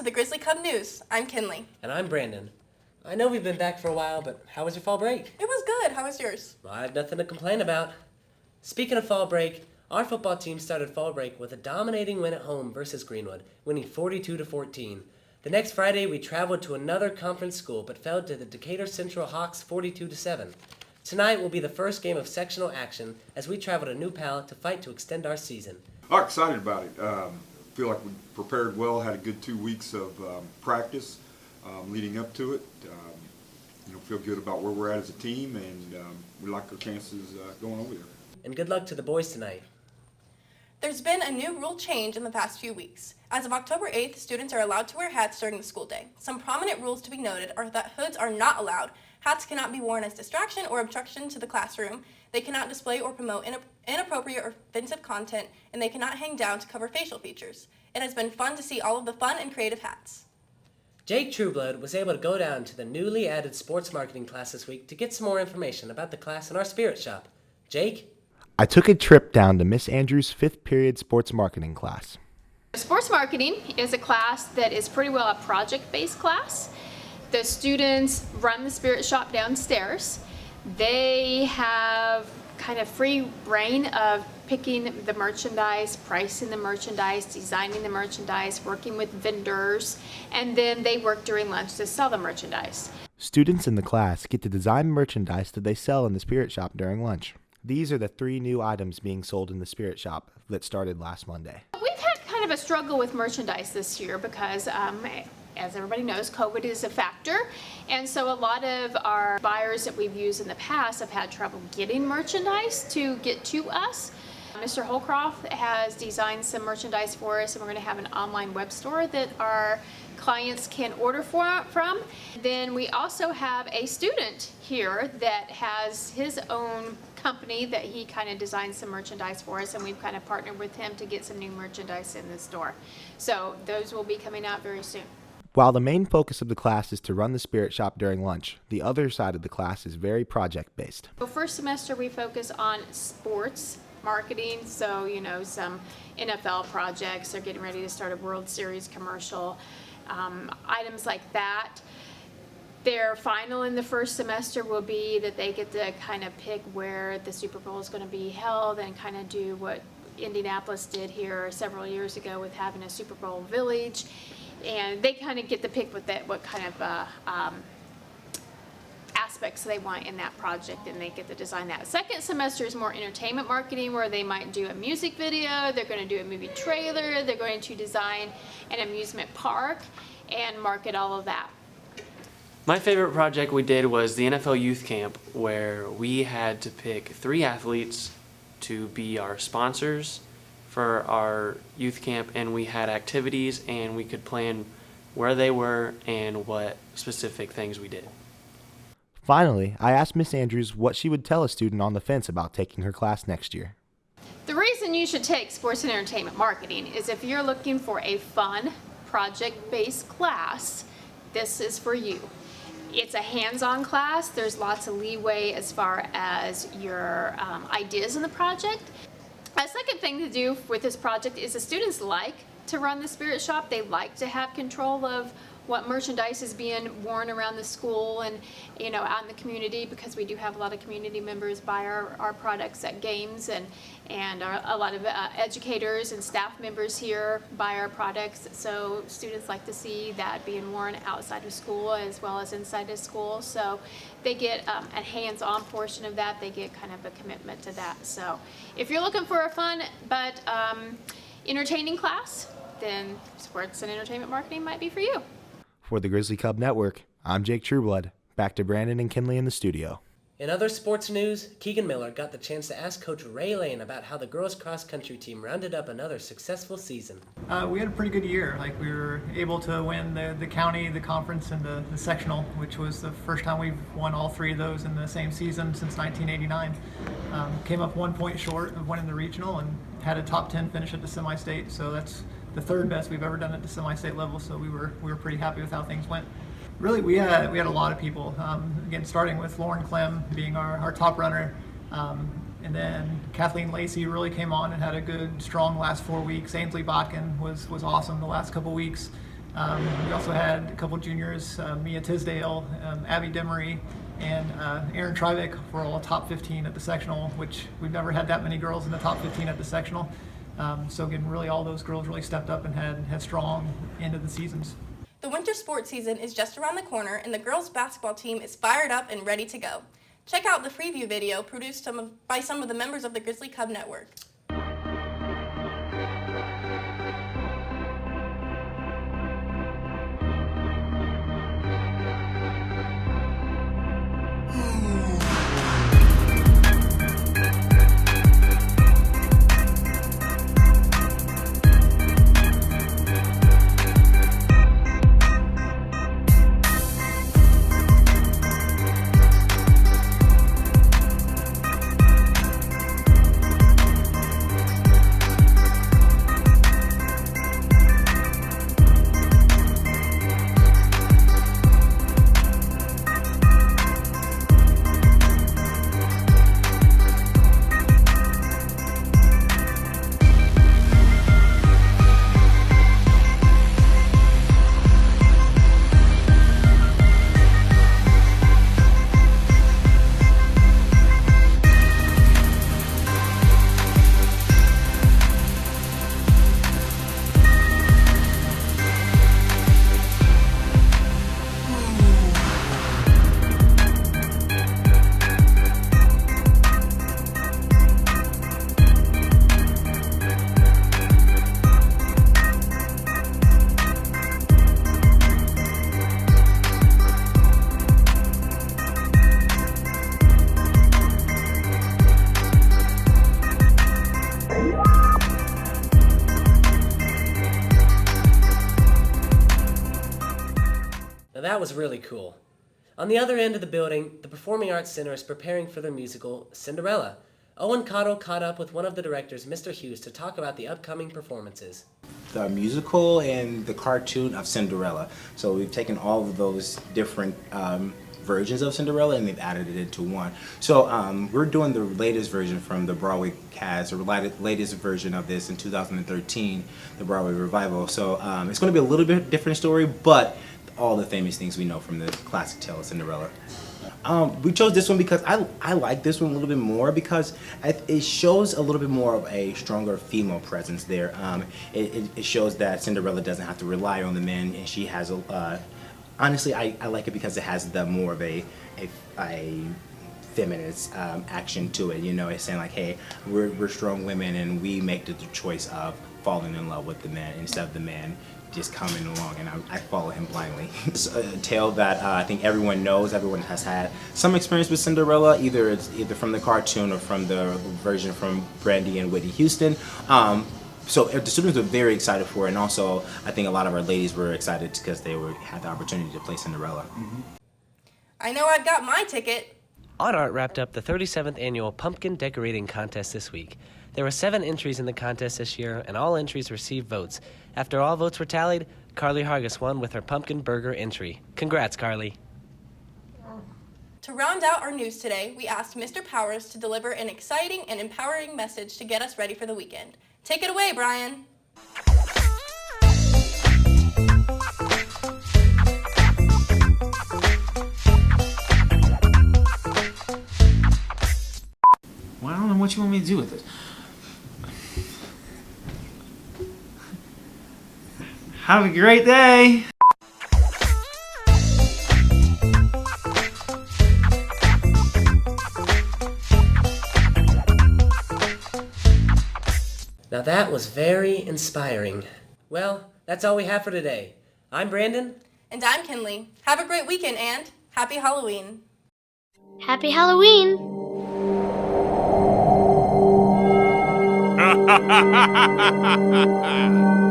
the Grizzly Cub News. I'm Kinley. And I'm Brandon. I know we've been back for a while, but how was your fall break? It was good. How was yours? Well, I have nothing to complain about. Speaking of fall break, our football team started fall break with a dominating win at home versus Greenwood, winning 42-14. The next Friday, we traveled to another conference school, but fell to the Decatur Central Hawks 42-7. Tonight will be the first game of sectional action as we travel to New Pal to fight to extend our season. I'm excited about it. Feel like we prepared well, had a good 2 weeks of practice leading up to it. Feel good about where we're at as a team, and we like our chances going over there. And good luck to the boys tonight. There's been a new rule change in the past few weeks. As of October 8th, students are allowed to wear hats during the school day. Some prominent rules to be noted are that hoods are not allowed. Hats cannot be worn as distraction or obstruction to the classroom. They cannot display or promote inappropriate or offensive content, and they cannot hang down to cover facial features. It has been fun to see all of the fun and creative hats. Jake Trueblood was able to go down to the newly added sports marketing class this week to get some more information about the class in our spirit shop. Jake? I took a trip down to Miss Andrews' 5th period sports marketing class. Sports marketing is a class that is pretty well a project-based class. The students run the spirit shop downstairs. They have kind of free reign of picking the merchandise, pricing the merchandise, designing the merchandise, working with vendors, and then they work during lunch to sell the merchandise. Students in the class get to design merchandise that they sell in the spirit shop during lunch. These are the 3 new items being sold in the spirit shop that started last Monday. We've had kind of a struggle with merchandise this year because as everybody knows, COVID is a factor, and so a lot of our buyers that we've used in the past have had trouble getting merchandise to get to us. Mr. Holcroft has designed some merchandise for us, and we're going to have an online web store that our clients can order from. Then we also have a student here that has his own company that he kind of designed some merchandise for us, and we've kind of partnered with him to get some new merchandise in the store. So those will be coming out very soon. While the main focus of the class is to run the spirit shop during lunch, the other side of the class is very project-based. Well, first semester we focus on sports marketing, so some NFL projects. They're getting ready to start a World Series commercial, items like that. Their final in the first semester will be that they get to kind of pick where the Super Bowl is going to be held and kind of do what Indianapolis did here several years ago with having a Super Bowl village. And they kind of get to pick what kind of aspects they want in that project, and they get to design that. Second semester is more entertainment marketing, where they might do a music video, they're going to do a movie trailer, they're going to design an amusement park and market all of that. My favorite project we did was the NFL Youth Camp, where we had to pick 3 athletes to be our sponsors for our youth camp, and we had activities, and we could plan where they were and what specific things we did. Finally, I asked Miss Andrews what she would tell a student on the fence about taking her class next year. The reason you should take sports and entertainment marketing is if you're looking for a fun, project-based class, this is for you. It's a hands-on class. There's lots of leeway as far as your ideas in the project. A second thing to do with this project is the students like to run the spirit shop. They like to have control of what merchandise is being worn around the school and out in the community, because we do have a lot of community members buy our products at games, and a lot of educators and staff members here buy our products. So students like to see that being worn outside of school as well as inside of school. So they get a hands-on portion of that. They get kind of a commitment to that. So if you're looking for a fun but entertaining class, then sports and entertainment marketing might be for you. For the Grizzly Cub Network, I'm Jake Trueblood. Back to Brandon and Kinley in the studio. In other sports news, Keegan Miller got the chance to ask Coach Ray Lane about how the girls' cross-country team rounded up another successful season. We had a pretty good year. We were able to win the county, the conference, and the sectional, which was the first time we've won all 3 of those in the same season since 1989. Came up 1 point short of winning the regional and had a top 10 finish at the semi-state, so that's the 3rd best we've ever done at the semi-state level, so we were pretty happy with how things went. Really, we had a lot of people. Again, starting with Lauren Clem being our top runner, and then Kathleen Lacey really came on and had a good, strong last 4 weeks. Ainsley Botkin was awesome the last couple weeks. We also had a couple juniors, Mia Tisdale, Abby Demery, and Aaron Tribeck were all top 15 at the sectional, which we've never had that many girls in the top 15 at the sectional. So again, really all those girls really stepped up and had strong end of the seasons. The winter sports season is just around the corner, and the girls' basketball team is fired up and ready to go. Check out the preview video produced by some of the members of the Grizzly Cub Network. Now that was really cool. On the other end of the building, the Performing Arts Center is preparing for their musical, Cinderella. Owen Cottle caught up with one of the directors, Mr. Hughes, to talk about the upcoming performances. The musical and the cartoon of Cinderella. So we've taken all of those different versions of Cinderella and they've added it into one. So we're doing the latest version from the Broadway cast, or latest version of this in 2013, the Broadway revival. So it's going to be a little bit different story, but all the famous things we know from the classic tale of Cinderella. We chose this one because I like this one a little bit more because it shows a little bit more of a stronger female presence there. It shows that Cinderella doesn't have to rely on the men, and she has honestly, I like it because it has the more of a feminist action to it. You know, it's saying like, hey, we're strong women and we make the choice of falling in love with the man instead of the man just coming along, and I follow him blindly. It's a tale that I think everyone knows. Everyone has had some experience with Cinderella, either from the cartoon or from the version from Brandy and Whitney Houston. So the students were very excited for it, and also I think a lot of our ladies were excited because they had the opportunity to play Cinderella. Mm-hmm. I know I've got my ticket. Odd Art wrapped up the 37th annual Pumpkin Decorating Contest this week. There were 7 entries in the contest this year, and all entries received votes. After all votes were tallied, Carly Hargis won with her pumpkin burger entry. Congrats, Carly. To round out our news today, we asked Mr. Powers to deliver an exciting and empowering message to get us ready for the weekend. Take it away, Brian. Well, I don't know what you want me to do with this. Have a great day! Now that was very inspiring. Well, that's all we have for today. I'm Brandon. And I'm Kinley. Have a great weekend and happy Halloween. Happy Halloween! Ha ha ha ha ha ha!